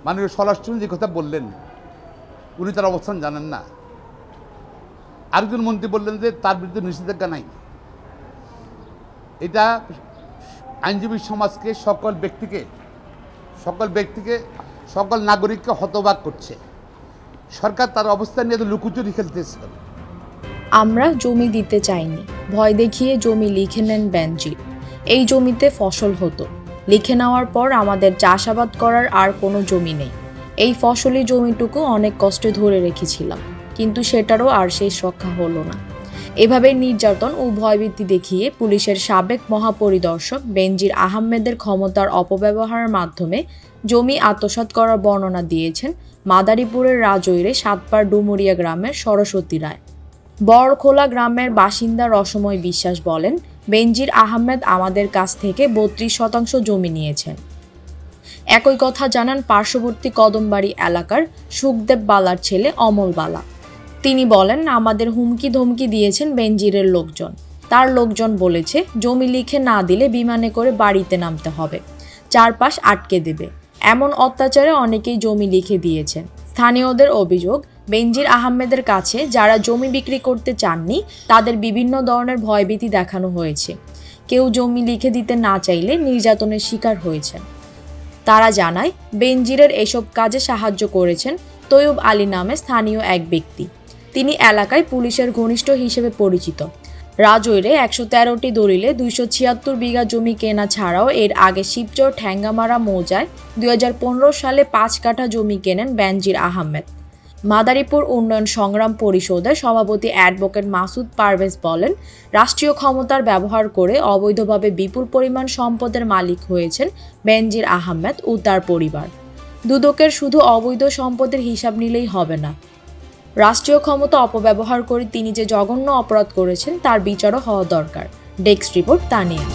মাননীয় স্বরাষ্ট্রমন্ত্রী যে কথা বললেন উনি তার অবস্থান জানেন না। আরেকজন মন্ত্রী বললেন যে তার বিরুদ্ধে নিষেধাজ্ঞা নাই। এটা আইনজীবী সমাজকে সকল ব্যক্তিকে সকল নাগরিককে হতবাক করছে। সরকার তার অবস্থান নিয়ে তো লুকোচুরি খেলতেছে। আমরা জমি দিতে চাইনি, ভয় দেখিয়ে জমি লিখে নেন বেনজির। এই জমিতে ফসল হতো, লিখে নেওয়ার পর আমাদের চাষাবাদ করার আর কোনো জমি নেই। এই ফসলি জমিটুকু অনেক কষ্টে ধরে রেখেছিলাম, কিন্তু সেটারও আর শেষ রক্ষা হলো না। এভাবে নির্যাতন ও ভয়ভীতি দেখিয়ে পুলিশের সাবেক মহাপরিদর্শক বেনজির আহমেদের ক্ষমতার অপব্যবহারের মাধ্যমে জমি আত্মসাৎ করার বর্ণনা দিয়েছেন মাদারীপুরের রাজৈরে সাতপাড় ডুমুরিয়া গ্রামের সরস্বতী রায়। বড়খোলা গ্রামের বাসিন্দা রসময় বিশ্বাস বলেন, বেনজির আহমেদ আমাদের কাছ থেকে 32% জমি নিয়েছেন। একই কথা জানান পার্শ্ববর্তী কদমবাড়ি এলাকার সুখদেব বালার ছেলে অমল বালা। তিনি বলেন, আমাদের হুমকি ধমকি দিয়েছেন বেনজিরের লোকজন। তার লোকজন বলেছে জমি লিখে না দিলে বিমানে করে বাড়িতে নামতে হবে, চারপাশ আটকে দেবে। এমন অত্যাচারে অনেকেই জমি লিখে দিয়েছেন। স্থানীয়দের অভিযোগ, বেনজির আহমেদের কাছে যারা জমি বিক্রি করতে চাননি তাদের বিভিন্ন ধরনের ভয়ভীতি দেখানো হয়েছে। কেউ জমি লিখে দিতে না চাইলে নির্যাতনের শিকার হয়েছেন। তারা জানায়, বেনজিরের এসব কাজে সাহায্য করেছেন তৈয়ব আলী নামে স্থানীয় এক ব্যক্তি। তিনি এলাকায় পুলিশের ঘনিষ্ঠ হিসেবে পরিচিত। রাজৈরে 113টি দলিলে 276 বিঘা জমি কেনা ছাড়াও এর আগে শিবচর ঠ্যাঙ্গামারা মৌজায় 2015 সালে 5 কাঠা জমি কেনেন বেনজির আহমেদ। মাদারীপুর উন্নয়ন সংগ্রাম পরিষদের সভাপতি অ্যাডভোকেট মাসুদ পারভেজ বলেন, রাষ্ট্রীয় ক্ষমতার ব্যবহার করে অবৈধভাবে বিপুল পরিমাণ সম্পদের মালিক হয়েছেন বেনজির আহমেদ ও তার পরিবার। দুদকের শুধু অবৈধ সম্পদের হিসাব নিলেই হবে না, রাষ্ট্রীয় ক্ষমতা অপব্যবহার করে তিনি যে জঘন্য অপরাধ করেছেন তার বিচারও হওয়া দরকার। Desk report, Tania.